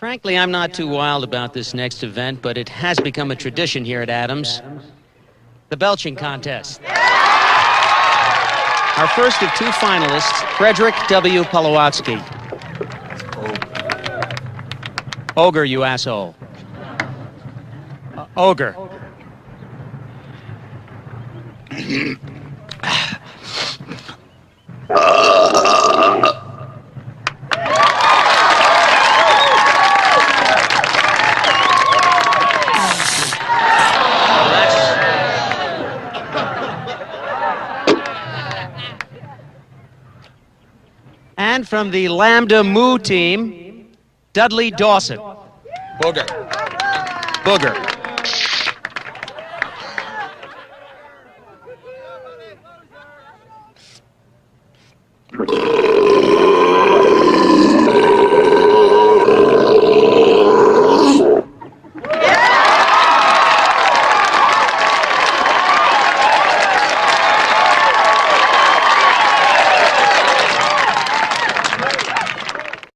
Frankly, I'm not too wild about this next event, but it has become a tradition here at Adams. The belching contest. Our first of two finalists, Frederick W. Polowatsky. Ogre, you asshole. Ogre. And from the Lambda Mu team, Dudley Dawson. Booger. Booger.